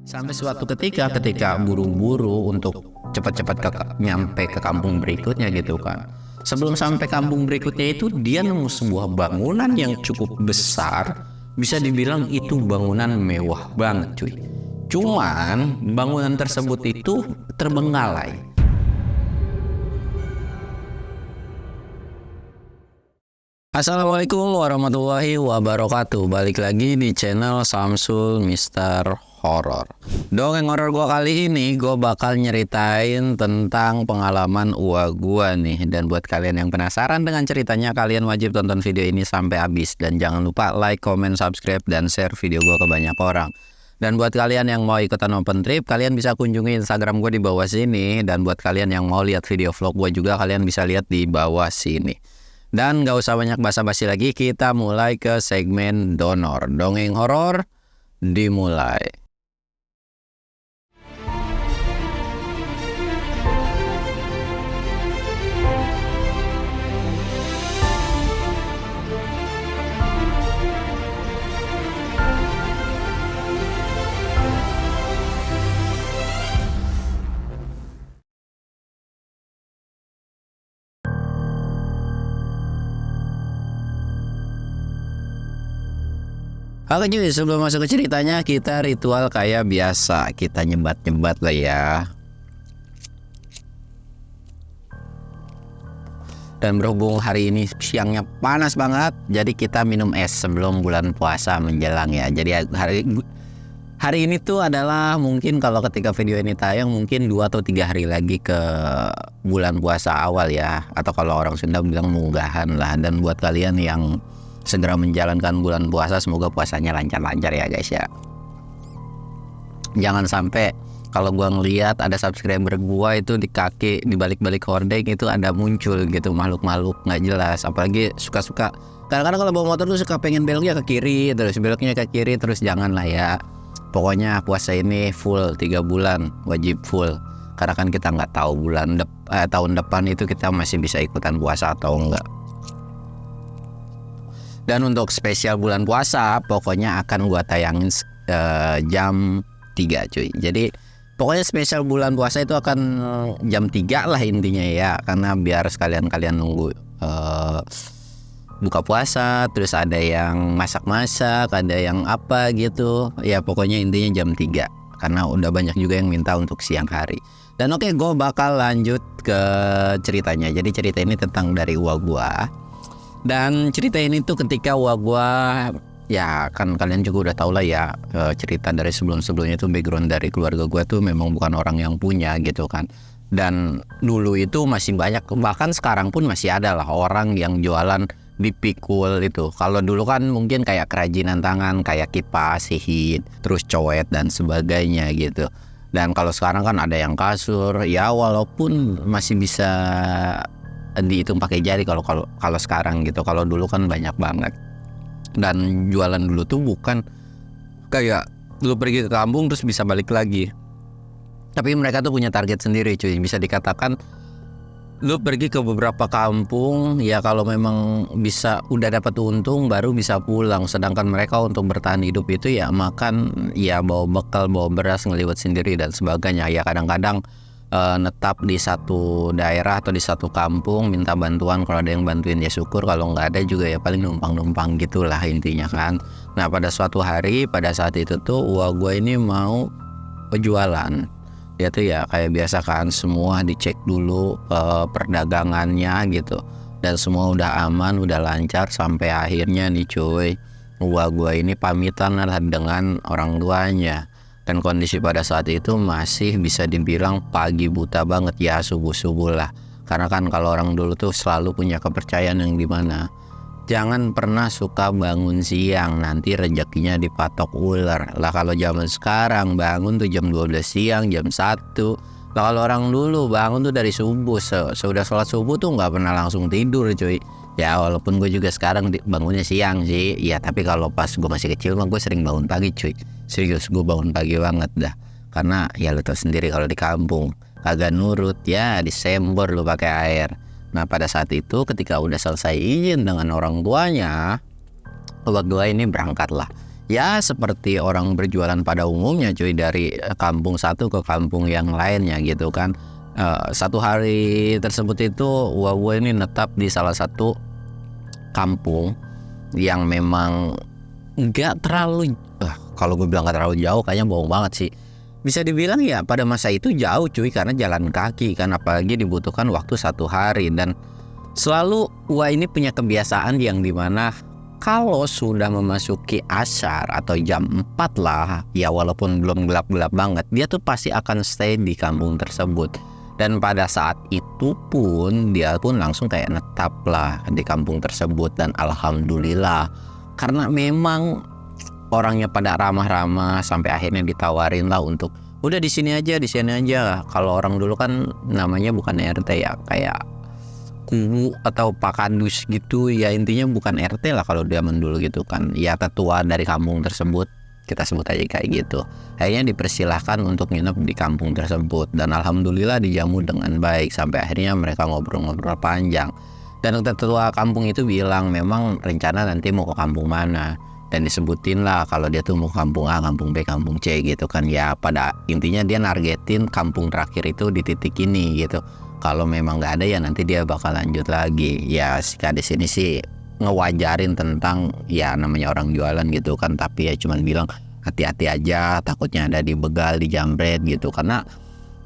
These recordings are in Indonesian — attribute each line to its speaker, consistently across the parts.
Speaker 1: Sampai suatu ketika buru-buru untuk cepat-cepat nyampe ke kampung berikutnya gitu kan. Sebelum sampai kampung berikutnya itu dia nemu sebuah bangunan yang cukup besar. Bisa dibilang itu bangunan mewah banget cuy. Cuman bangunan tersebut itu terbengkalai. Assalamualaikum warahmatullahi wabarakatuh. Balik lagi di channel Samsul Mister Horror. Dongeng horor gua kali ini gua bakal nyeritain tentang pengalaman gua nih. Dan buat kalian yang penasaran dengan ceritanya, kalian wajib tonton video ini sampai habis. Dan jangan lupa like, comment, subscribe, dan share video gua ke banyak orang. Dan buat kalian yang mau ikutan open trip, kalian bisa kunjungi Instagram gue di bawah sini. Dan buat kalian yang mau lihat video vlog gue juga, kalian bisa lihat di bawah sini. Dan gak usah banyak basa-basi lagi, kita mulai ke segmen donor. Dongeng horor dimulai. Oke cuy, sebelum masuk ke ceritanya, kita ritual kayak biasa. Kita nyebat-nyebat lah ya. Dan berhubung hari ini siangnya panas banget, jadi kita minum es sebelum bulan puasa menjelang ya. Jadi hari ini tuh adalah mungkin kalau ketika video ini tayang mungkin 2 atau 3 hari lagi ke bulan puasa awal ya. Atau kalau orang Sunda bilang munggahan lah. Dan buat kalian yang segera menjalankan bulan puasa, semoga puasanya lancar-lancar ya guys ya. Jangan sampai kalau gua ngelihat ada subscriber gua itu di kaki, di balik-balik hordeng itu ada muncul gitu makhluk-makhluk nggak jelas. Apalagi suka-suka kadang-kadang kalau bawa motor tuh suka pengen beloknya ke kiri, terus beloknya ke kiri, terus jangan lah ya. Pokoknya puasa ini full 3 bulan wajib full. Karena kan kita nggak tahu tahun depan itu kita masih bisa ikutan puasa atau enggak. Dan untuk spesial bulan puasa pokoknya akan gua tayangin jam 3 cuy. Jadi pokoknya spesial bulan puasa itu akan jam 3 lah intinya ya. Karena biar sekalian kalian nunggu buka puasa, terus ada yang masak-masak, ada yang apa gitu. Ya pokoknya intinya jam 3. Karena udah banyak juga yang minta untuk siang hari. Dan oke, gue bakal lanjut ke ceritanya. Jadi cerita ini tentang dari uang gua. Dan cerita ini tuh ketika gua ya kan kalian juga udah tau lah ya, cerita dari sebelumnya tuh background dari keluarga gua tuh memang bukan orang yang punya gitu kan. Dan dulu itu masih banyak, bahkan sekarang pun masih ada lah orang yang jualan dipikul itu. Kalau dulu kan mungkin kayak kerajinan tangan, kayak kipas, sihir, terus coet dan sebagainya gitu. Dan kalau sekarang kan ada yang kasur, ya walaupun masih bisa dihitung pakai jari kalau sekarang gitu. Kalau dulu kan banyak banget. Dan jualan dulu tuh bukan kayak lu pergi ke kampung terus bisa balik lagi. Tapi mereka tuh punya target sendiri cuy. Bisa dikatakan lu pergi ke beberapa kampung ya, kalau memang bisa udah dapat untung baru bisa pulang. Sedangkan mereka untuk bertahan hidup itu ya makan, ya bawa bekal, bawa beras, ngeliwat sendiri dan sebagainya. Ya kadang-kadang netap di satu daerah atau di satu kampung, minta bantuan. Kalau ada yang bantuin ya syukur, kalau nggak ada juga ya paling numpang-numpang gitulah intinya kan. Nah pada suatu hari pada saat itu tuh gue ini mau jualan. Dia tuh ya kayak biasa kan, semua dicek dulu perdagangannya gitu. Dan semua udah aman, udah lancar. Sampai akhirnya nih cuy, gue ini pamitan lah dengan orang tuanya. Dan kondisi pada saat itu masih bisa dibilang pagi buta banget ya, subuh-subuh lah. Karena kan kalau orang dulu tuh selalu punya kepercayaan yang dimana jangan pernah suka bangun siang, nanti rezekinya dipatok ular. Lah kalau zaman sekarang bangun tuh jam 12 siang, jam 1. Lah kalau orang dulu bangun tuh dari subuh, sudah sholat subuh tuh nggak pernah langsung tidur cuy. Ya walaupun gue juga sekarang bangunnya siang sih. Ya tapi kalau pas gue masih kecil mah gue sering bangun pagi cuy. Serius gue bangun pagi banget dah. Karena ya lu tau sendiri kalau di kampung kagak nurut ya disembor lu pakai air. Nah pada saat itu ketika udah selesai izin dengan orang tuanya, gue ini berangkat lah. Ya seperti orang berjualan pada umumnya cuy, dari kampung satu ke kampung yang lainnya gitu kan. Satu hari tersebut itu gue ini netap di salah satu kampung yang memang nggak terlalu, kalau gue bilang nggak terlalu jauh kayaknya bohong banget sih. Bisa dibilang ya pada masa itu jauh cuy, karena jalan kaki kan, apalagi dibutuhkan waktu 1 hari. Dan selalu gua ini punya kebiasaan yang dimana kalau sudah memasuki asar atau jam 4 lah, ya walaupun belum gelap-gelap banget, dia tuh pasti akan stay di kampung tersebut. Dan pada saat itu pun dia pun langsung kayak netap lah di kampung tersebut. Dan alhamdulillah, karena memang orangnya pada ramah-ramah, sampai akhirnya ditawarin lah untuk udah di sini aja, di sini aja. Kalau orang dulu kan namanya bukan RT ya, kayak kubu atau pakandus gitu ya, intinya bukan RT lah kalau zaman dulu gitu kan ya, tetua dari kampung tersebut, kita sebut aja kayak gitu. Akhirnya dipersilahkan untuk nginep di kampung tersebut, dan alhamdulillah dijamu dengan baik sampai akhirnya mereka ngobrol-ngobrol panjang. Dan tetua kampung itu bilang memang rencana nanti mau ke kampung mana, dan disebutin lah kalau dia tuh mau kampung A, kampung B, kampung C gitu kan ya. Pada intinya dia nargetin kampung terakhir itu di titik ini gitu. Kalau memang nggak ada ya nanti dia bakal lanjut lagi. Ya di sini sih ngewajarin tentang ya namanya orang jualan gitu kan, tapi ya cuman bilang hati-hati aja, takutnya ada dibegal, dijamret gitu. Karena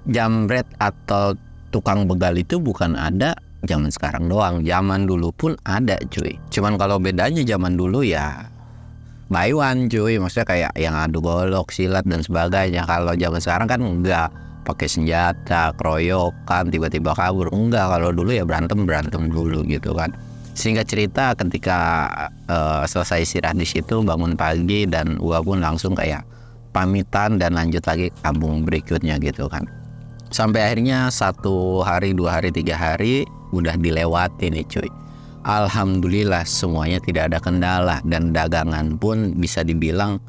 Speaker 1: jamret atau tukang begal itu bukan ada zaman sekarang doang, zaman dulu pun ada cuy. Cuman kalau bedanya zaman dulu ya buy one cuy, maksudnya kayak yang adu golok, silat dan sebagainya. Kalau zaman sekarang kan enggak, pakai senjata, keroyokan, tiba-tiba kabur. Enggak, kalau dulu ya berantem dulu gitu kan. Sehingga cerita ketika selesai istirahat di situ, bangun pagi dan gua pun langsung kayak pamitan dan lanjut lagi kampung berikutnya gitu kan. Sampai akhirnya 1 hari, 2 hari, 3 hari udah dilewati nih cuy. Alhamdulillah semuanya tidak ada kendala, dan dagangan pun bisa dibilang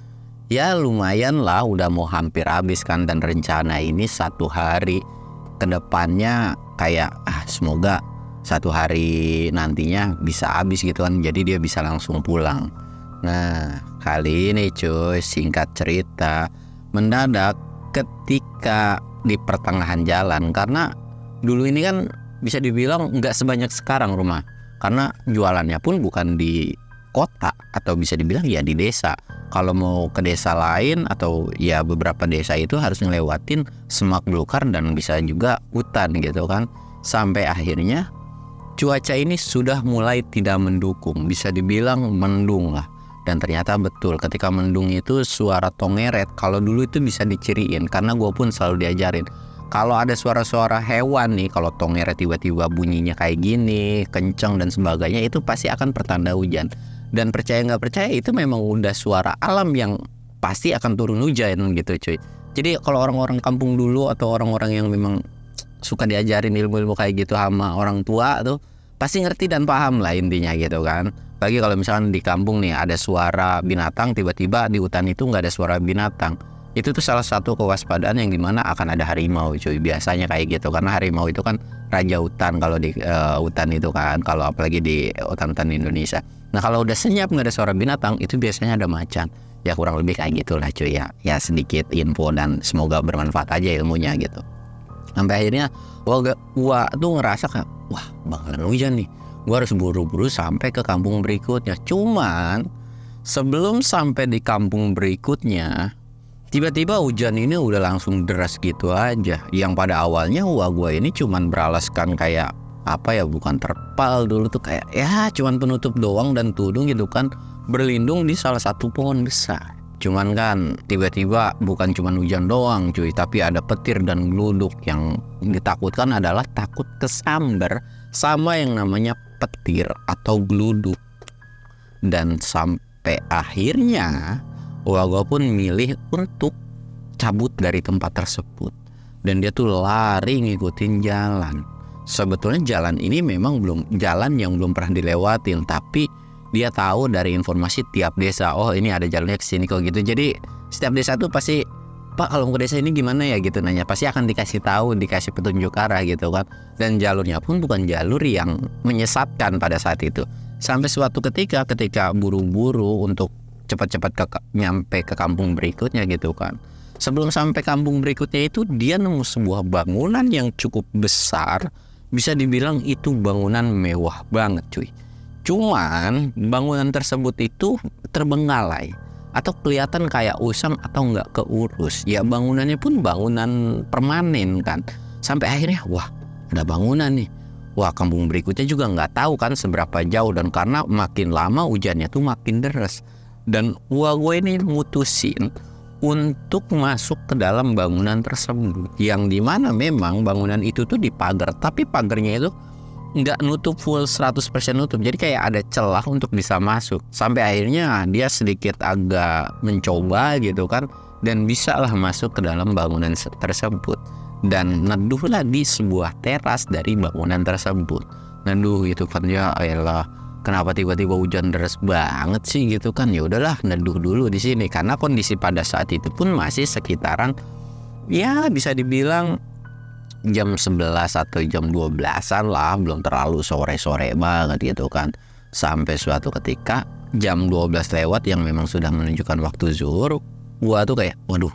Speaker 1: ya lumayan lah, udah mau hampir habis kan. Dan rencana ini 1 hari ke depannya kayak semoga 1 hari nantinya bisa habis gitu kan, jadi dia bisa langsung pulang. Nah kali ini cuy, singkat cerita, mendadak ketika di pertengahan jalan, karena dulu ini kan bisa dibilang nggak sebanyak sekarang rumah, karena jualannya pun bukan di kota atau bisa dibilang ya di desa. Kalau mau ke desa lain atau ya beberapa desa itu harus ngelewatin semak belukar dan bisa juga hutan gitu kan. Sampai akhirnya cuaca ini sudah mulai tidak mendukung, bisa dibilang mendung lah. Dan ternyata betul, ketika mendung itu suara tongeret kalau dulu itu bisa diciriin, karena gue pun selalu diajarin kalau ada suara-suara hewan nih, kalau tongeret tiba-tiba bunyinya kayak gini, kencang dan sebagainya, itu pasti akan pertanda hujan. Dan percaya nggak percaya, itu memang udah suara alam yang pasti akan turun hujan gitu cuy. Jadi kalau orang-orang kampung dulu atau orang-orang yang memang suka diajarin ilmu-ilmu kayak gitu sama orang tua tuh, pasti ngerti dan paham lah intinya gitu kan. Bagi kalau misalnya di kampung nih ada suara binatang, tiba-tiba di hutan itu nggak ada suara binatang, itu tuh salah satu kewaspadaan yang dimana akan ada harimau cuy. Biasanya kayak gitu, karena harimau itu kan raja hutan kalau di hutan itu kan, kalau apalagi di hutan-hutan Indonesia. Nah kalau udah senyap nggak ada suara binatang, itu biasanya ada macan. Ya kurang lebih kayak gitulah cuy ya. Ya sedikit info dan semoga bermanfaat aja ilmunya gitu. Sampai akhirnya gua tuh ngerasa kayak wah bakalan hujan nih, gua harus buru-buru sampai ke kampung berikutnya. Cuman sebelum sampai di kampung berikutnya, tiba-tiba hujan ini udah langsung deras gitu aja. Yang pada awalnya gua ini cuman beralaskan kayak apa ya, bukan terpal dulu tuh, kayak ya cuman penutup doang dan tudung gitu kan, berlindung di salah satu pohon besar. Cuman kan tiba-tiba bukan cuman hujan doang cuy, tapi ada petir dan geluduk. Yang ditakutkan adalah takut kesamber sama yang namanya petir atau geluduk. Dan sampai akhirnya gua pun milih untuk cabut dari tempat tersebut. Dan dia tuh lari ngikutin jalan. Sebetulnya jalan ini memang jalan yang belum pernah dilewatin, tapi dia tahu dari informasi tiap desa, oh ini ada jalannya ke sini kok gitu. Jadi setiap desa tuh pasti, Pak kalau mau ke desa ini gimana ya gitu nanya, pasti akan dikasih tahu, dikasih petunjuk arah gitu kan. Dan jalurnya pun bukan jalur yang menyesatkan pada saat itu. Sampai suatu ketika buru-buru untuk cepat-cepat nyampe ke kampung berikutnya gitu kan. Sebelum sampai kampung berikutnya itu dia nemu sebuah bangunan yang cukup besar. Bisa dibilang itu bangunan mewah banget cuy. Cuman bangunan tersebut itu terbengkalai atau kelihatan kayak usang atau nggak keurus. Ya bangunannya pun bangunan permanen kan. Sampai akhirnya wah ada bangunan nih. Wah kampung berikutnya juga nggak tahu kan seberapa jauh. Dan karena makin lama hujannya tuh makin deras. Dan gue ini mutusin untuk masuk ke dalam bangunan tersebut. Yang dimana memang bangunan itu tuh dipagar. Tapi pagarnya itu nggak nutup full 100% nutup. Jadi kayak ada celah untuk bisa masuk. Sampai akhirnya dia sedikit agak mencoba gitu kan. Dan bisa lah masuk ke dalam bangunan tersebut. Dan neduhlah di sebuah teras dari bangunan tersebut. Neduh gitu kan, ya elah kenapa tiba-tiba hujan deras banget sih gitu kan. Ya udahlah neduh dulu di sini karena kondisi pada saat itu pun masih sekitaran ya bisa dibilang jam 11 atau jam 12-an lah, belum terlalu sore-sore banget gitu kan. Sampai suatu ketika jam 12 lewat yang memang sudah menunjukkan waktu zuhur, gua tuh kayak waduh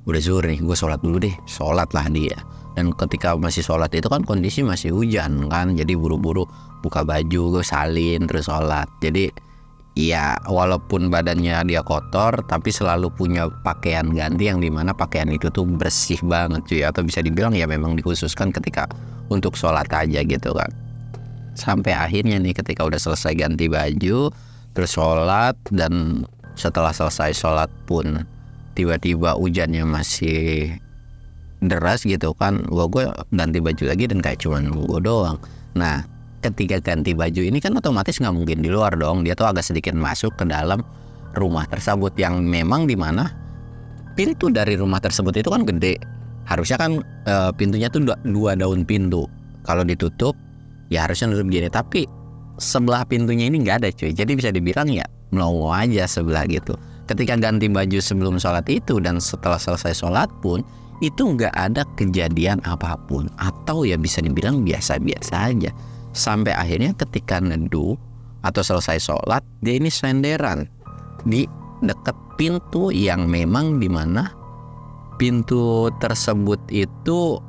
Speaker 1: udah zuhur nih, gue sholat dulu deh. Sholat lah dia. Dan ketika masih sholat itu kan kondisi masih hujan kan, jadi buru-buru buka baju, gue salin terus sholat. Jadi ya walaupun badannya dia kotor, tapi selalu punya pakaian ganti yang dimana pakaian itu tuh bersih banget cuy. Atau bisa dibilang ya memang dikhususkan ketika untuk sholat aja gitu kan. Sampai akhirnya nih ketika udah selesai ganti baju terus sholat, dan setelah selesai sholat pun tiba-tiba hujannya masih deras gitu kan. Gue ganti baju lagi dan kayak cuman gue doang. Nah ketika ganti baju ini kan otomatis nggak mungkin di luar dong. Dia tuh agak sedikit masuk ke dalam rumah tersebut yang memang dimana pintu dari rumah tersebut itu kan gede. Harusnya kan pintunya tuh dua daun pintu. Kalau ditutup ya harusnya nutup gini. Tapi sebelah pintunya ini nggak ada cuy. Jadi bisa dibilang ya melongo aja sebelah gitu. Ketika ganti baju sebelum sholat itu dan setelah selesai sholat pun itu nggak ada kejadian apapun, atau ya bisa dibilang biasa-biasa aja. Sampai akhirnya ketika neduh atau selesai sholat, dia ini senderan di dekat pintu yang memang dimana pintu tersebut itu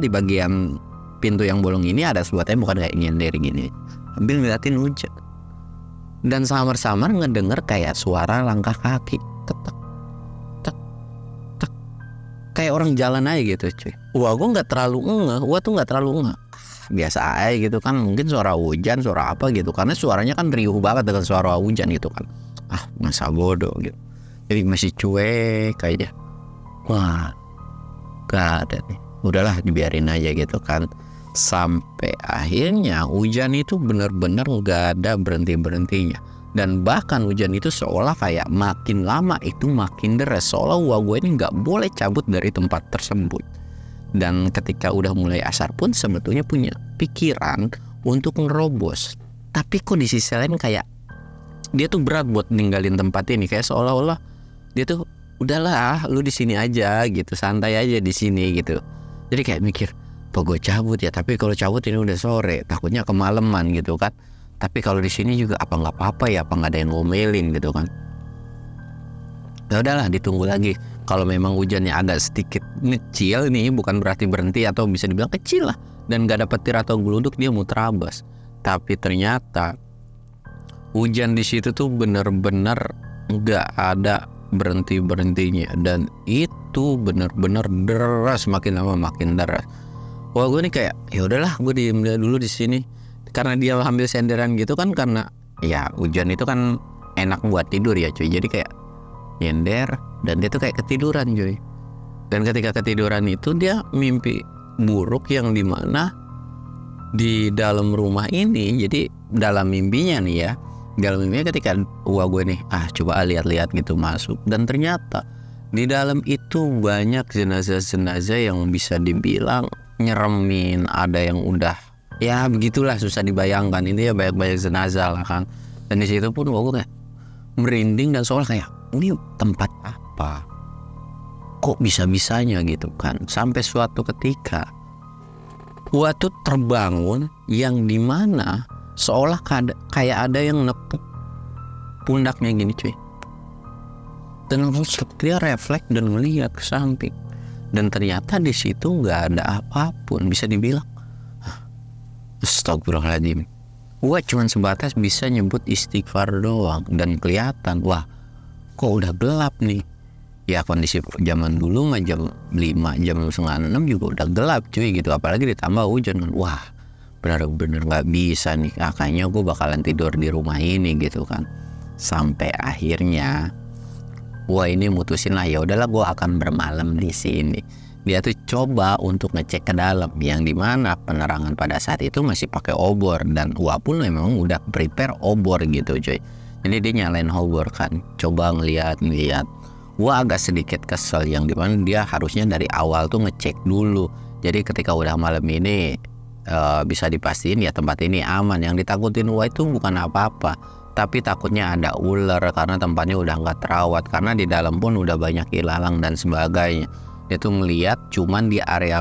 Speaker 1: di bagian pintu yang bolong ini ada sebuah tembok kayak nyender gini, sambil ngeliatin hujan. Dan samar-samar ngedenger kayak suara langkah kaki, ketek, tek, tek, kayak orang jalan aja gitu cuy. Wah gue nggak terlalu ngeh, biasa aja gitu kan, mungkin suara hujan, suara apa gitu, karena suaranya kan riuh banget dengan suara hujan gitu kan. Masa bodoh gitu. Jadi masih cuek kayaknya. Wah gak ada nih, udahlah dibiarin aja gitu kan. Sampai akhirnya hujan itu benar-benar gak ada berhenti-berhentinya. Dan bahkan hujan itu seolah kayak makin lama itu makin deras, seolah gue ini gak boleh cabut dari tempat tersebut. Dan ketika udah mulai asar pun sebetulnya punya pikiran untuk ngerobos. Tapi kok di sisi lain kayak dia tuh berat buat ninggalin tempat ini. Kayak seolah-olah dia tuh udahlah lu di sini aja gitu, santai aja di sini gitu. Jadi kayak mikir, apa gue cabut ya? Tapi kalau cabut ini udah sore, takutnya kemalaman gitu kan. Tapi kalau di sini juga apa nggak apa-apa ya? Apa nggak ada yang ngomelin gitu kan? Ya udahlah, ditunggu lagi. Kalau memang hujannya agak sedikit kecil nih, bukan berarti berhenti atau bisa dibilang kecil lah, dan nggak ada petir atau geluduk, dia muterabas. Tapi ternyata hujan di situ tuh bener-bener nggak ada berhenti-berhentinya, dan itu bener-bener deras, makin lama makin deras. Wah gue nih kayak ya udahlah, gue diem dulu di sini karena dia ambil senderan gitu kan, karena ya hujan itu kan enak buat tidur ya cuy. Jadi kayak nyender dan dia tuh kayak ketiduran cuy. Dan ketika ketiduran itu dia mimpi buruk yang dimana di dalam rumah ini. Jadi dalam mimpinya nih ya, dalam mimpinya ketika gue nih coba lihat-lihat gitu masuk, dan ternyata di dalam itu banyak jenazah-jenazah yang bisa dibilang nyeremin. Ada yang udah ya begitulah, susah dibayangkan. Ini ya banyak-banyak jenazah lah kan. Dan di situ pun gue kayak merinding dan soal kayak ini tempat apa? Kok bisa-bisanya gitu kan. Sampai suatu ketika gue tuh terbangun yang dimana seolah kayak ada yang nepuk pundaknya gini cuy. Dan langsung dia refleks dan ngeliat ke samping. Dan ternyata di situ nggak ada apapun, bisa dibilang astagfirullahaladzim. Gua cuma sebatas bisa nyebut istighfar doang dan kelihatan, wah kok udah gelap nih. Ya kondisi zaman dulu mah jam 5, jam setengah 6 juga udah gelap cuy gitu. Apalagi ditambah hujan kan. Wah bener-bener gak bisa nih. Kayaknya gue bakalan tidur di rumah ini gitu kan. Sampai akhirnya gua ini mutusin lah, ya udahlah gue akan bermalam di sini. Dia tuh coba untuk ngecek ke dalam, yang dimana penerangan pada saat itu masih pakai obor, dan gua pun memang udah prepare obor gitu cuy. Jadi dia nyalain obor kan, coba ngeliat. Gua agak sedikit kesel, yang dimana dia harusnya dari awal tuh ngecek dulu. Jadi ketika udah malam ini bisa dipastiin ya tempat ini aman. Yang ditakutin gua itu bukan apa-apa, tapi takutnya ada ular karena tempatnya udah nggak terawat, karena di dalam pun udah banyak ilalang dan sebagainya. Dia tuh ngeliat cuman di area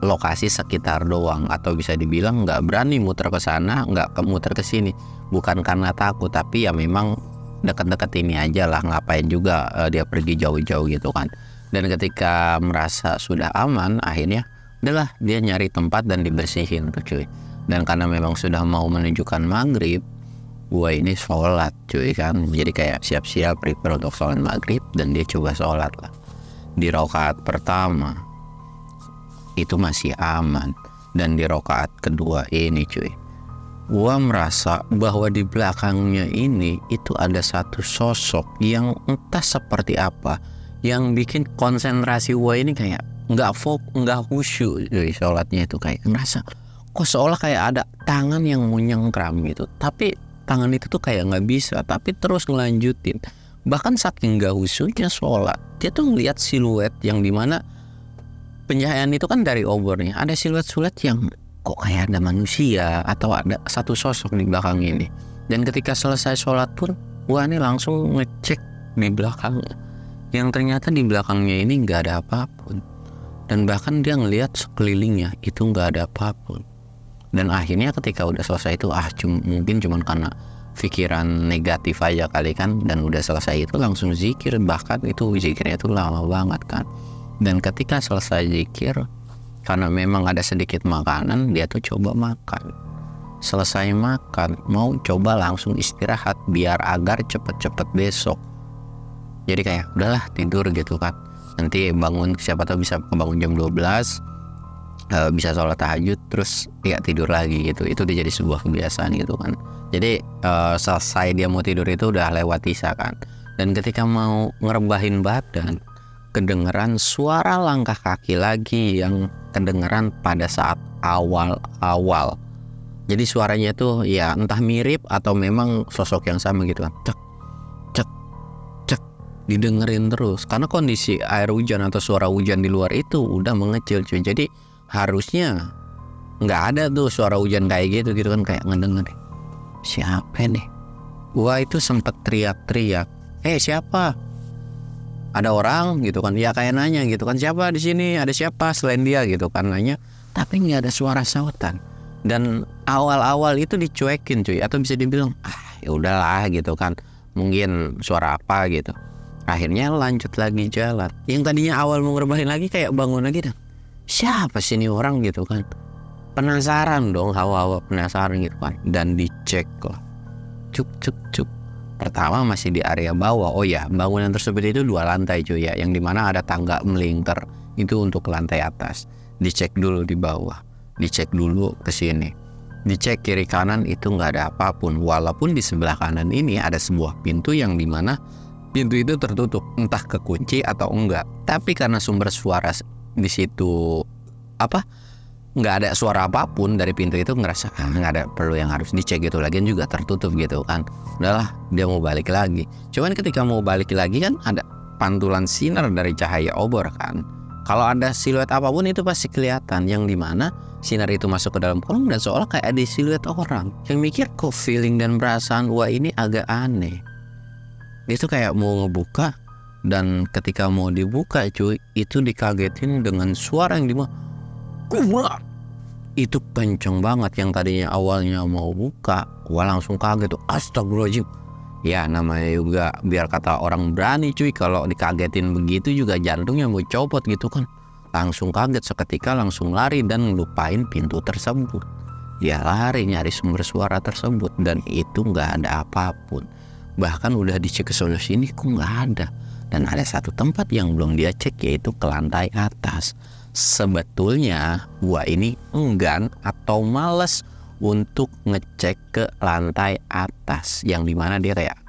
Speaker 1: lokasi sekitar doang, atau bisa dibilang nggak berani muter ke sana, nggak muter ke sini. Bukan karena takut, tapi ya memang deket-deket ini aja lah, ngapain juga dia pergi jauh-jauh gitu kan. Dan ketika merasa sudah aman, akhirnya udahlah dia nyari tempat dan dibersihin tuh cuy. Dan karena memang sudah mau menunjukkan maghrib, gue ini sholat cuy kan. Jadi kayak siap-siap prepare untuk sholat maghrib, dan dia coba sholat lah. Di rakaat pertama itu masih aman, dan di rakaat kedua ini cuy, gua merasa bahwa di belakangnya ini itu ada satu sosok yang entah seperti apa, yang bikin konsentrasi gua ini kayak nggak khusyuk cuy. Sholatnya itu kayak ngerasa kok seolah kayak ada tangan yang mau nyengkram gitu, tapi tangan itu tuh kayak nggak bisa, tapi terus ngelanjutin. Bahkan saking gak khusyuknya sholat, dia tuh ngeliat siluet yang dimana pencahayaan itu kan dari obornya, ada siluet-siluet yang kok kayak ada manusia atau ada satu sosok di belakang ini. Dan ketika selesai sholat pun gua ini langsung ngecek di belakangnya, yang ternyata di belakangnya ini nggak ada apapun. Dan bahkan dia ngelihat sekelilingnya itu nggak ada apapun. Dan akhirnya ketika udah selesai itu mungkin cuman karena pikiran negatif aja kali kan, dan udah selesai itu langsung zikir. Bahkan itu zikirnya itu lama banget kan. Dan ketika selesai zikir, karena memang ada sedikit makanan, dia tuh coba makan. Selesai makan, mau coba langsung istirahat biar agar cepet-cepet besok. Jadi kayak udahlah tidur gitu kan. Nanti bangun, siapa tahu bisa kebangun jam 12, bisa sholat tahajud, terus ya tidur lagi gitu. Itu udah jadi sebuah kebiasaan gitu kan. Jadi selesai dia mau tidur itu udah lewat isya kan. Dan ketika mau ngerebahin badan, kedengeran suara langkah kaki lagi yang kedengeran pada saat awal-awal. Jadi suaranya tuh ya entah mirip atau memang sosok yang sama gitu kan. Cek, cek, cek, didengerin terus. Karena kondisi air hujan atau suara hujan di luar itu udah mengecil cuy. Jadi harusnya nggak ada tuh suara hujan kayak gitu kan, kayak ngedengerin. Siapa nih? Gua itu sempet teriak-teriak, siapa? Ada orang gitu kan, ya kayak nanya gitu kan, siapa di sini, ada siapa selain dia gitu kan, nanya. Tapi nggak ada suara sautan. Dan awal-awal itu dicuekin cuy, atau bisa dibilang ya udahlah gitu kan, mungkin suara apa gitu. Akhirnya lanjut lagi jalan. Yang tadinya awal mau ngerebahin lagi kayak bangun lagi dan siapa sih ini orang gitu kan. Penasaran dong, hawa-hawa penasaran gitu kan. Dan dicek lah, cuk. Pertama masih di area bawah. Oh ya, bangunan tersebut itu 2 lantai cuy ya, yang dimana ada tangga melingkar itu untuk ke lantai atas. Dicek dulu di bawah, dicek dulu ke sini, dicek kiri kanan, itu nggak ada apapun. Walaupun di sebelah kanan ini ada sebuah pintu yang dimana pintu itu tertutup, entah kekunci atau enggak. Tapi karena sumber suara di situ nggak ada suara apapun dari pintu itu, ngerasa nggak ada perlu yang harus dicek gitu. Lagian juga tertutup gitu kan. Udahlah, dia mau balik lagi. Cuman ketika mau balik lagi kan ada pantulan sinar dari cahaya obor kan. Kalau ada siluet apapun itu pasti kelihatan, yang dimana sinar itu masuk ke dalam kolong dan seolah kayak ada siluet orang. Yang mikir kok feeling dan perasaan wah ini agak aneh. Dia tuh kayak mau ngebuka, dan ketika mau dibuka cuy, itu dikagetin dengan suara yang wah, itu kenceng banget. Yang tadinya awalnya mau buka, gua langsung kaget tuh, astagfirullahaladzim, Ya namanya juga biar kata orang berani cuy, kalau dikagetin begitu juga jantungnya mau copot gitu kan. Langsung kaget seketika, langsung lari dan ngelupain pintu tersebut. Dia lari nyari sumber suara tersebut dan itu nggak ada apapun. Bahkan udah dicek ke sana sini kok nggak ada. Dan ada satu tempat yang belum dia cek, yaitu ke lantai atas. Sebetulnya gua ini enggan atau males untuk ngecek ke lantai atas, yang dimana dia kayak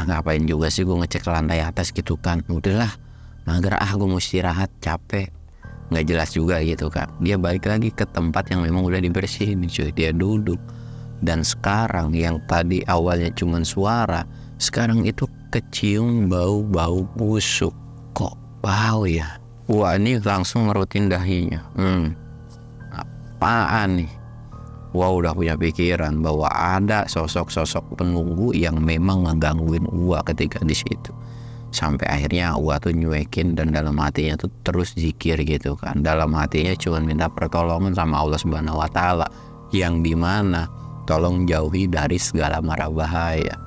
Speaker 1: ngapain juga sih gue ngecek ke lantai atas gitu kan, udahlah mager gue mau istirahat, capek, nggak jelas juga gitu kan. Dia balik lagi ke tempat yang memang udah dibersihin cuy, dia duduk. Dan sekarang yang tadi awalnya cuman suara, sekarang itu kecium bau-bau busuk. Kok bau ya? Wah, ini langsung ngerutin dahinya. Apaan nih? Wah, udah punya pikiran bahwa ada sosok-sosok penunggu yang memang ngegangguin gua ketika di situ. Sampai akhirnya gua tuh nyuekin dan dalam hatinya tuh terus zikir gitu kan. Dalam hatinya cuma minta pertolongan sama Allah Subhanahu wa taala, yang dimana tolong jauhi dari segala mara bahaya.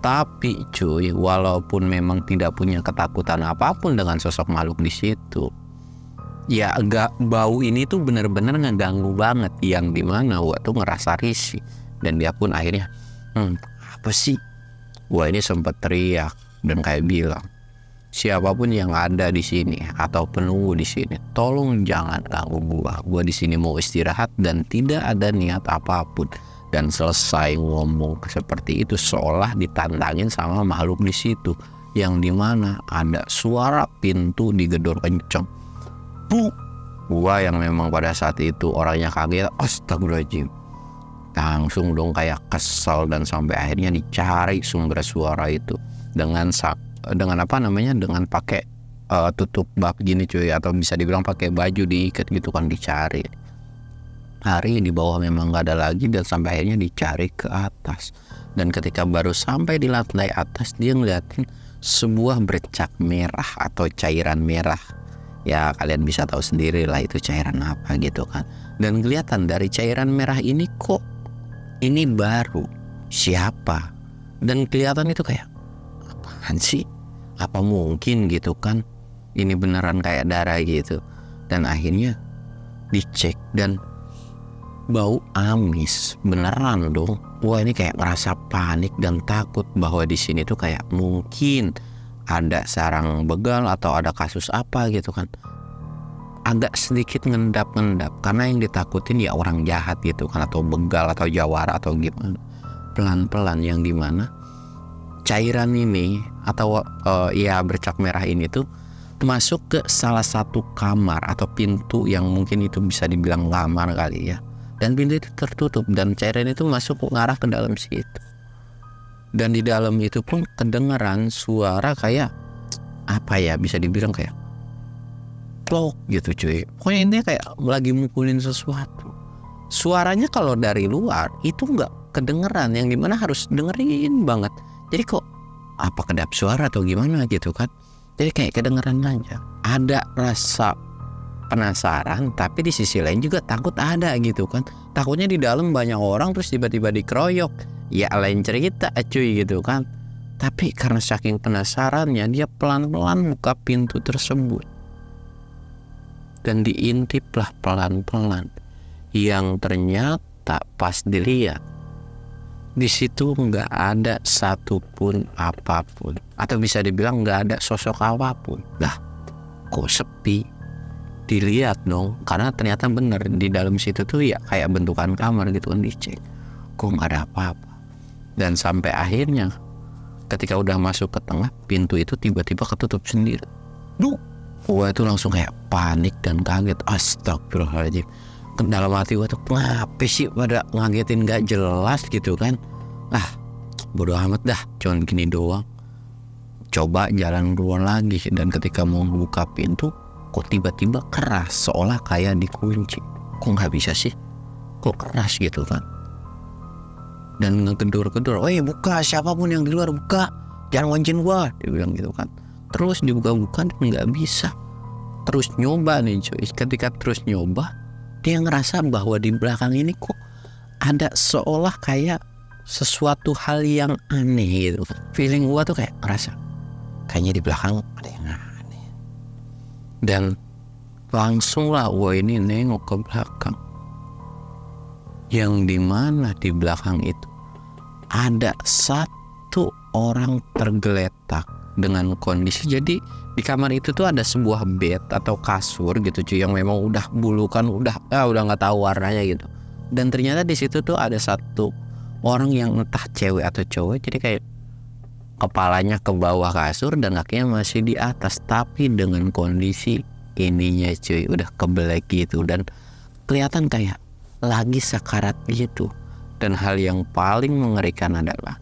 Speaker 1: Tapi cuy, walaupun memang tidak punya ketakutan apapun dengan sosok makhluk di situ, ya agak bau ini tuh bener-bener ngeganggu banget, yang dimana gua tuh ngerasa risih. Dan dia pun akhirnya apa sih, gua ini sempet teriak dan kayak bilang, siapapun yang ada di sini atau penunggu di sini, tolong jangan ganggu gua di sini mau istirahat dan tidak ada niat apapun. Dan selesai ngomong seperti itu seolah ditantangin sama makhluk di situ, yang dimana ada suara pintu digedor kenceng. Gua yang memang pada saat itu orangnya kaget, astagfirullahaladzim, langsung dong kayak kesel, dan sampai akhirnya dicari sumber suara itu dengan apa namanya, dengan pakai tutup bab gini cuy, atau bisa dibilang pakai baju diikat gitu kan, dicari. Hari di bawah memang nggak ada lagi, dan sampai akhirnya dicari ke atas. Dan ketika baru sampai di lantai atas, dia ngeliatin sebuah bercak merah atau cairan merah. Ya kalian bisa tahu sendiri lah itu cairan apa gitu kan. Dan kelihatan dari cairan merah ini kok ini baru, siapa? Dan kelihatan itu kayak apaan sih? Apa mungkin gitu kan, ini beneran kayak darah gitu. Dan akhirnya dicek dan bau amis beneran dong. Wah, ini kayak ngerasa panik dan takut bahwa di sini tuh kayak mungkin ada sarang begal atau ada kasus apa gitu kan. Agak sedikit ngendap-ngendap karena yang ditakutin ya orang jahat gitu kan, atau begal atau jawara atau gimana. Pelan-pelan yang dimana cairan ini atau ya bercak merah ini tuh masuk ke salah satu kamar atau pintu yang mungkin itu bisa dibilang kamar kali ya. Dan pintu itu tertutup dan cairan itu masuk ngarah ke dalam situ. Dan di dalam itu pun kedengeran suara kayak apa ya, bisa dibilang kayak plok gitu cuy. Pokoknya intinya kayak lagi mukulin sesuatu. Suaranya kalau dari luar itu nggak kedengeran, yang dimana harus dengerin banget. Jadi kok apa kedap suara atau gimana gitu kan. Jadi kayak kedengeran aja. Ada rasa penasaran, tapi di sisi lain juga takut ada gitu kan. Takutnya di dalam banyak orang terus tiba-tiba dikeroyok. Ya lain cerita cuy gitu kan. Tapi karena saking penasarannya, dia pelan-pelan buka pintu tersebut. Dan diintiplah pelan-pelan. Yang ternyata pas dilihat, di situ nggak ada satupun apapun, atau bisa dibilang nggak ada sosok apapun. Lah, kok sepi? Dilihat dong, karena ternyata bener di dalam situ tuh ya kayak bentukan kamar gitu kan, dicek kok nggak ada apa-apa. Dan sampai akhirnya ketika udah masuk ke tengah, pintu itu tiba-tiba ketutup sendiri. Gua itu langsung kayak panik dan kaget. Astagfirullahaladzim, dalam hati gua tuh kenapa sih pada ngagetin gak jelas gitu kan. Bodo amat dah, cuman gini doang. Coba jalan keluar lagi, dan ketika mau buka pintu kok tiba-tiba keras, seolah kayak dikunci. Kok nggak bisa sih? Kok keras gitu kan? Dan ngegedor-gedor, buka, siapapun yang di luar buka, jangan ngoncin gua, dia bilang gitu kan. Terus dibuka-buka dan nggak bisa. Terus nyoba nih cuy. Ketika terus nyoba, dia ngerasa bahwa di belakang ini kok ada seolah kayak sesuatu hal yang aneh gitu. Feeling gue tuh kayak ngerasa kayaknya di belakang ada yang aneh. Dan langsung lah gue ini nengok ke belakang, yang dimana di belakang itu ada satu orang tergeletak dengan kondisi, jadi di kamar itu tuh ada sebuah bed atau kasur gitu cuy, yang memang udah bulukan, udah nggak tahu warnanya gitu. Dan ternyata di situ tuh ada satu orang yang entah cewek atau cowok, jadi kayak kepalanya ke bawah kasur dan kakinya masih di atas, tapi dengan kondisi ininya cuy udah kebelek gitu dan kelihatan kayak lagi sekarat gitu. Dan hal yang paling mengerikan adalah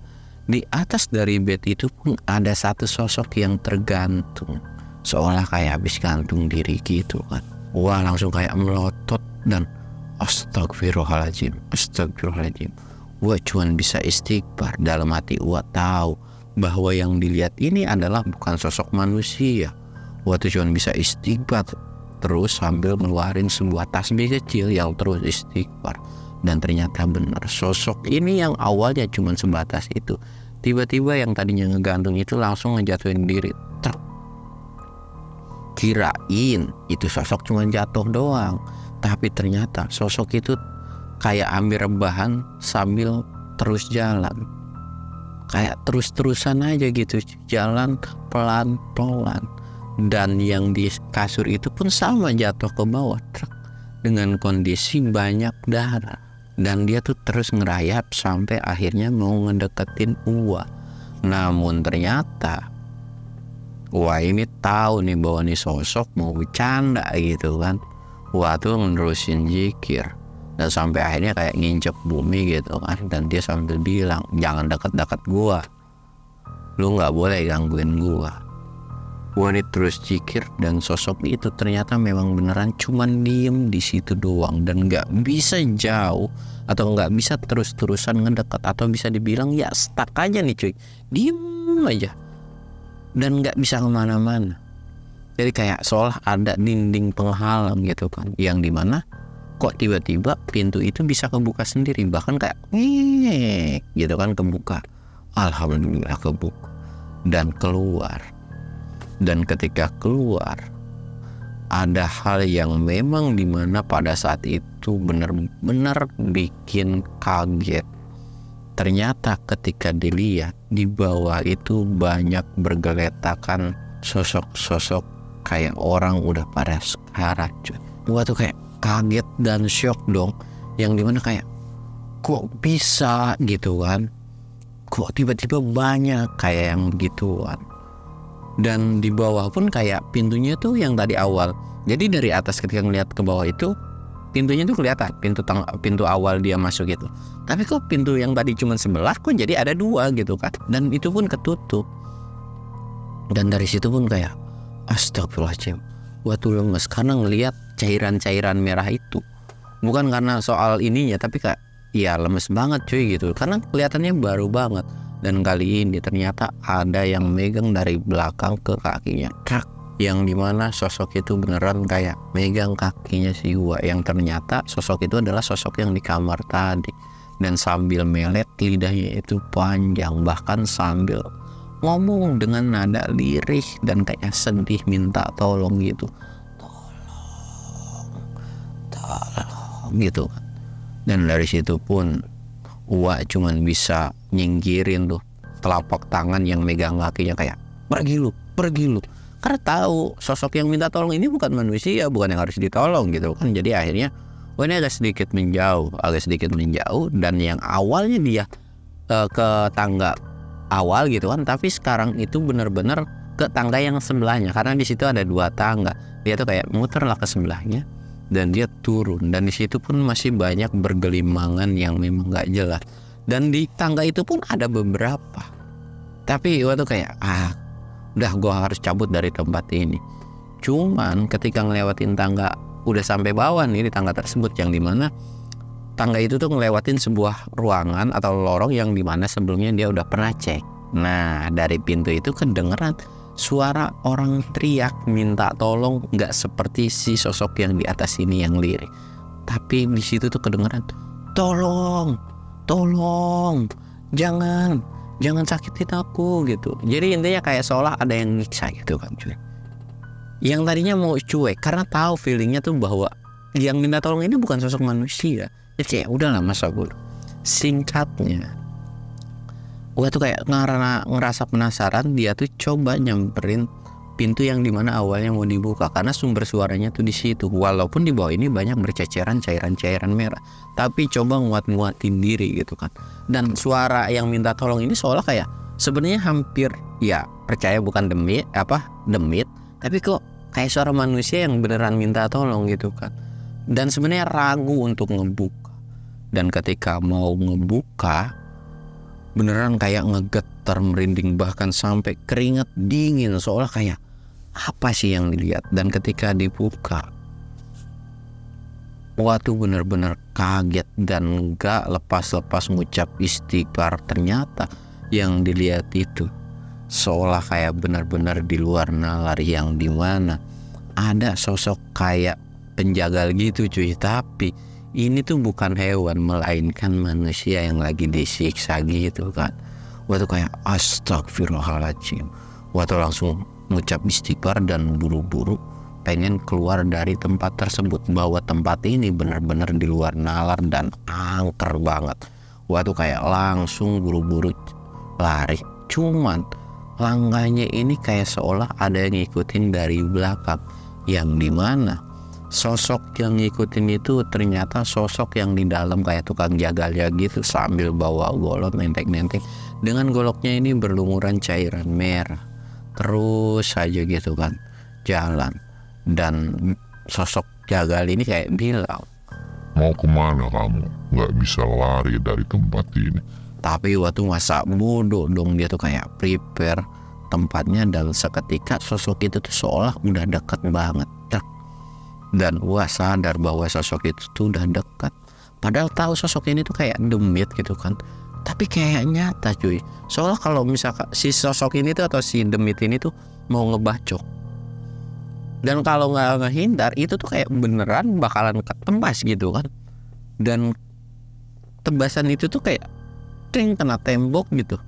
Speaker 1: di atas dari bed itu pun ada satu sosok yang tergantung, seolah kayak habis gantung diri gitu kan. Wah, langsung kayak melotot dan astagfirullahaladzim. Gua cuman bisa istighfar. Dalam hati gua tahu bahwa yang dilihat ini adalah bukan sosok manusia. Gua tuh cuman bisa istighfar terus sambil ngeluarin sebuah tasbih kecil yang terus istighfar. Dan ternyata benar, sosok ini yang awalnya cuma sebatas itu, tiba-tiba yang tadinya ngegantung itu langsung ngejatuhin diri. Kirain itu sosok cuma jatuh doang, tapi ternyata sosok itu kayak ambil rebahan sambil terus jalan, kayak terus-terusan aja gitu, jalan pelan-pelan. Dan yang di kasur itu pun sama, jatuh ke bawah dengan kondisi banyak darah. Dan dia tuh terus ngerayap sampai akhirnya mau ngedeketin gua. Namun ternyata gua ini tahu nih bahwa nih sosok mau bercanda gitu kan. Gua tuh menerusin zikir dan sampai akhirnya kayak nginjek bumi gitu kan. Dan dia sambil bilang, jangan deket-deket gua, lu gak boleh gangguin gua. Gua nih terus zikir dan sosok itu ternyata memang beneran cuman diem di situ doang dan nggak bisa jauh atau nggak bisa terus-terusan ngedekat, atau bisa dibilang ya stuck aja nih cuy, diem aja dan nggak bisa kemana-mana. Jadi kayak seolah ada dinding penghalang gitu kan, yang dimana kok tiba-tiba pintu itu bisa kebuka sendiri, bahkan kayak gitu kan kebuka. Alhamdulillah kebuka dan keluar. Dan ketika keluar ada hal yang memang dimana pada saat itu benar-benar bikin kaget. Ternyata ketika dilihat di bawah itu banyak bergeletakan sosok-sosok kayak orang udah pada sekarat cuy. Gua tuh kayak kaget dan shock dong, yang dimana kayak kok bisa gitu kan, kok tiba-tiba banyak kayak yang gituan. Dan di bawah pun kayak pintunya tuh yang tadi awal, jadi dari atas ketika ngeliat ke bawah itu pintunya tuh kelihatan, pintu awal dia masuk gitu. Tapi kok pintu yang tadi cuma sebelah kok jadi ada dua gitu kan, dan itu pun ketutup. Dan dari situ pun kayak astagfirullahaladzim, gua tuh lemes karena ngeliat cairan-cairan merah itu. Bukan karena soal ininya, tapi kayak ya lemes banget cuy gitu, karena kelihatannya baru banget. Dan kali ini ternyata ada yang megang dari belakang ke kakinya, yang dimana sosok itu beneran kayak megang kakinya si gua, yang ternyata sosok itu adalah sosok yang di kamar tadi. Dan sambil melet lidahnya itu panjang, bahkan sambil ngomong dengan nada lirih dan kayak sedih minta tolong gitu, tolong gitu. Dan dari situ pun gua cuman bisa nyingkirin tuh telapak tangan yang megang kakinya, kayak pergi lu, karena tahu sosok yang minta tolong ini bukan manusia, bukan yang harus ditolong gitu kan. Jadi akhirnya gua ini agak sedikit menjauh, dan yang awalnya dia ke tangga awal gitu kan, tapi sekarang itu benar-benar ke tangga yang sebelahnya, karena di situ ada dua tangga. Dia tuh kayak muterlah ke sebelahnya dan dia turun, dan di situ pun masih banyak bergelimangan yang memang nggak jelas. Dan di tangga itu pun ada beberapa, tapi gua tuh kayak udah gua harus cabut dari tempat ini. Cuman ketika ngelewatin tangga udah sampai bawah nih di tangga tersebut, yang dimana tangga itu tuh ngelewatin sebuah ruangan atau lorong yang dimana sebelumnya dia udah pernah cek. Nah dari pintu itu kedengeran suara orang teriak minta tolong, nggak seperti si sosok yang di atas ini yang lirik, tapi di situ tuh kedengeran tolong. jangan sakitin aku gitu. Jadi intinya kayak seolah ada yang nyiksa gitu kan cuy. Yang tadinya mau cuek karena tahu feelingnya tuh bahwa yang minta tolong ini bukan sosok manusia. Jadi ya udahlah masa bodoh. Singkatnya, gue tuh kayak ngerasa penasaran, dia tuh coba nyamperin pintu yang dimana awalnya mau dibuka karena sumber suaranya tuh di situ. Walaupun di bawah ini banyak berceceran cairan-cairan merah, tapi coba nguatin diri gitu kan. Dan suara yang minta tolong ini seolah kayak sebenarnya hampir ya percaya bukan demit, tapi kok kayak suara manusia yang beneran minta tolong gitu kan. Dan sebenarnya ragu untuk ngebuka. Dan ketika mau ngebuka, beneran kayak ngegetar, merinding, bahkan sampai keringat dingin seolah kayak apa sih yang dilihat. Dan ketika dibuka, waktu bener-bener kaget dan gak lepas-lepas ngucap istighfar. Ternyata yang dilihat itu seolah kayak benar-benar di luar nalar, yang dimana ada sosok kayak penjagal gitu cuy. Tapi ini tuh bukan hewan, melainkan manusia yang lagi disiksa gitu kan. Waktu kayak astagfirullahaladzim, waktu langsung ngucap istighfar dan buru-buru pengen keluar dari tempat tersebut, bahwa tempat ini benar-benar di luar nalar dan angker banget. Waktu kayak langsung buru-buru lari, cuman langkahnya ini kayak seolah ada yang ngikutin dari belakang, yang dimana sosok yang ngikutin itu ternyata sosok yang di dalam kayak tukang jagalnya gitu, sambil bawa golok nenteng-nenteng. Dengan goloknya ini berlumuran cairan merah, terus saja gitu kan jalan. Dan sosok jagal ini kayak bilang,
Speaker 2: mau kemana kamu? Gak bisa lari dari tempat ini.
Speaker 1: tapi waktu masa bodoh dong, dia tuh kayak prepare tempatnya. Dan seketika sosok itu tuh seolah udah deket banget. Dan gua sadar bahwa sosok itu tuh udah dekat. Padahal tahu sosok ini tuh kayak demit gitu kan, tapi kayak nyata cuy. Soalnya kalau misalkan si sosok ini tuh atau si demit ini tuh mau ngebacok, dan kalau nggak ngehindar itu tuh kayak beneran bakalan ketembas gitu kan. Dan tembasan itu tuh kayak ting kena tembok gitu,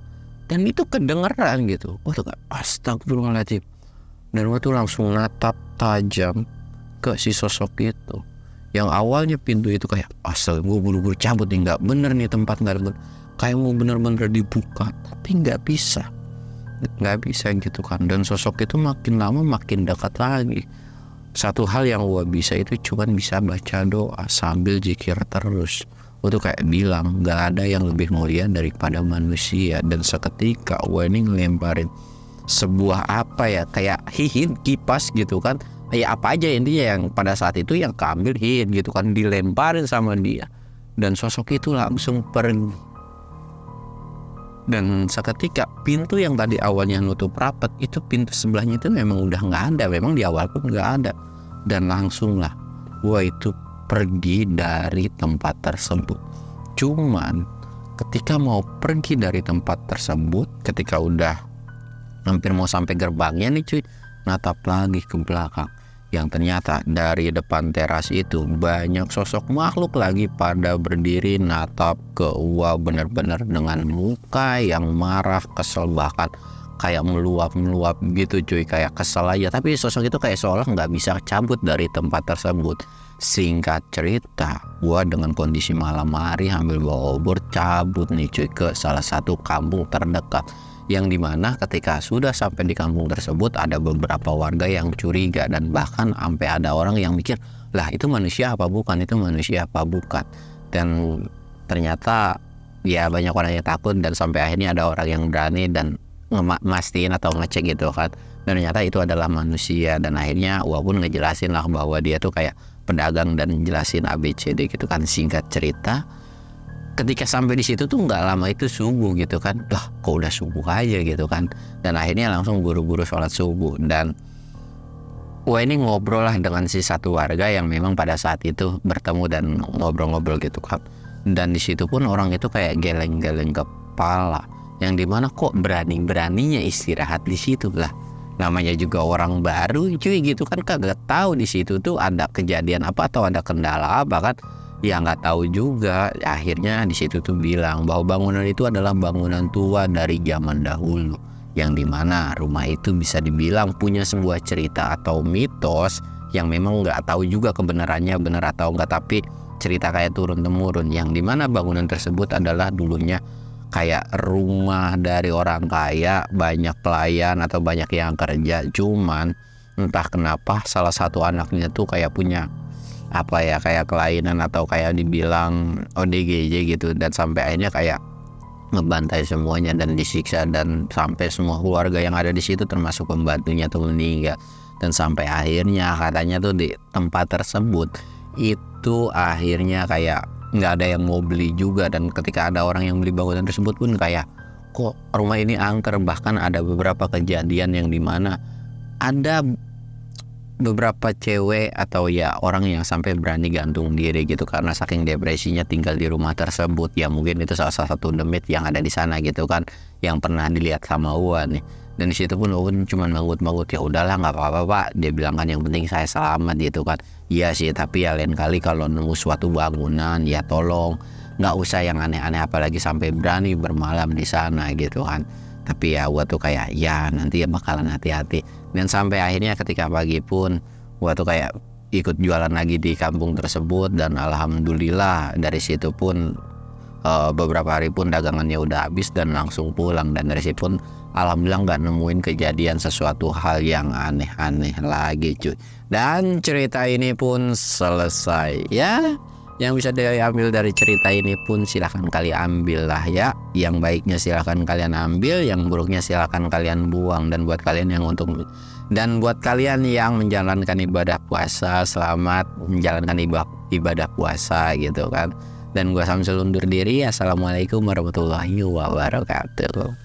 Speaker 1: dan itu kedengeran gitu. Wah tuh kayak astagfirullahaladzim. Dan gua tuh langsung natap tajam ke si sosok itu. Yang awalnya pintu itu kayak asal gue buru-buru cabut nih, nggak bener nih tempat, nggak bener, kayak mau bener-bener dibuka, tapi nggak bisa gitu kan. Dan sosok itu makin lama makin dekat lagi. Satu hal yang gue bisa itu cuman bisa baca doa sambil zikir terus. Gue tuh kayak bilang nggak ada yang lebih mulia daripada manusia. Dan seketika gue ini ngelemparin sebuah apa ya, kayak hihin kipas gitu kan, ya apa aja intinya yang pada saat itu yang keambil hihin gitu kan, dilemparin sama dia. Dan sosok itu langsung pergi. Dan seketika pintu yang tadi awalnya nutup rapat itu, pintu sebelahnya itu memang udah nggak ada, memang di awal pun nggak ada. Dan langsung lah gua itu pergi dari tempat tersebut. Cuman ketika mau pergi dari tempat tersebut, ketika udah hampir mau sampai gerbangnya nih cuy, natap lagi ke belakang, yang ternyata dari depan teras itu banyak sosok makhluk lagi pada berdiri natap ke gua, bener-bener dengan muka yang marah, kesel, bahkan kayak meluap gitu cuy, kayak kesel aja. Tapi sosok itu kayak seolah nggak bisa cabut dari tempat tersebut. Singkat cerita, gua dengan kondisi malam hari ambil bawa obor cabut nih cuy ke salah satu kampung terdekat, yang dimana ketika sudah sampai di kampung tersebut ada beberapa warga yang curiga, dan bahkan sampai ada orang yang mikir, lah itu manusia apa bukan, itu manusia apa bukan. Dan ternyata ya banyak orang yang takut, dan sampai akhirnya ada orang yang berani dan mastiin atau ngecek gitu kan, dan ternyata itu adalah manusia. Dan akhirnya walaupun ngejelasin lah bahwa dia tuh kayak pedagang dan jelasin ABCD gitu kan. Singkat cerita, ketika sampai di situ tuh nggak lama itu subuh gitu kan. Lah kok udah subuh aja gitu kan. Dan akhirnya langsung buru-buru sholat subuh. Dan gua ini ngobrol lah dengan si satu warga yang memang pada saat itu bertemu dan ngobrol-ngobrol gitu kan. Dan di situ pun orang itu kayak geleng-geleng kepala, yang dimana kok berani-beraninya istirahat di situ lah. Namanya juga orang baru cuy gitu kan, kagak tahu di situ tuh ada kejadian apa atau ada kendala apa kan. ya nggak tahu juga. Akhirnya di situ tuh bilang bahwa bangunan itu adalah bangunan tua dari zaman dahulu, yang dimana rumah itu bisa dibilang punya sebuah cerita atau mitos yang memang nggak tahu juga kebenarannya benar atau enggak, tapi cerita kayak turun temurun, yang dimana bangunan tersebut adalah dulunya kayak rumah dari orang kaya, banyak pelayan atau banyak yang kerja. Cuman entah kenapa salah satu anaknya tuh kayak punya kayak kelainan atau kayak dibilang ODGJ gitu, dan sampai akhirnya kayak ngebantai semuanya dan disiksa, dan sampai semua keluarga yang ada di situ termasuk pembantunya tuh meninggal. Dan sampai akhirnya katanya tuh di tempat tersebut itu akhirnya kayak nggak ada yang mau beli juga, dan ketika ada orang yang beli bangunan tersebut pun kayak kok rumah ini angker. Bahkan ada beberapa kejadian yang dimana ada beberapa cewek atau ya orang yang sampai berani gantung diri gitu karena saking depresinya tinggal di rumah tersebut. Ya mungkin itu salah satu demit yang ada di sana gitu kan, yang pernah dilihat sama Uwan nih. Dan di situ pun Uwan cuma mangut-mangut, ya udahlah nggak apa-apa Pak, dia bilang kan yang penting saya selamat gitu kan. Iya sih, tapi ya lain kali kalau nemu suatu bangunan ya tolong nggak usah yang aneh-aneh, apalagi sampai berani bermalam di sana gitu kan. Tapi ya gua tuh kayak ya nanti ya bakalan hati-hati. Dan sampai akhirnya ketika pagi pun gua tuh kayak ikut jualan lagi di kampung tersebut, dan alhamdulillah dari situ pun beberapa hari pun dagangannya udah habis dan langsung pulang. Dan dari situ pun alhamdulillah nggak nemuin kejadian sesuatu hal yang aneh-aneh lagi cuy. Dan cerita ini pun selesai ya. Yang bisa diambil dari cerita ini pun silahkan kalian ambil lah ya. Yang baiknya silahkan kalian ambil, yang buruknya silahkan kalian buang. Dan buat kalian yang menjalankan ibadah puasa, selamat menjalankan ibadah puasa gitu kan. Dan gua Samsul undur diri. Assalamualaikum warahmatullahi wabarakatuh.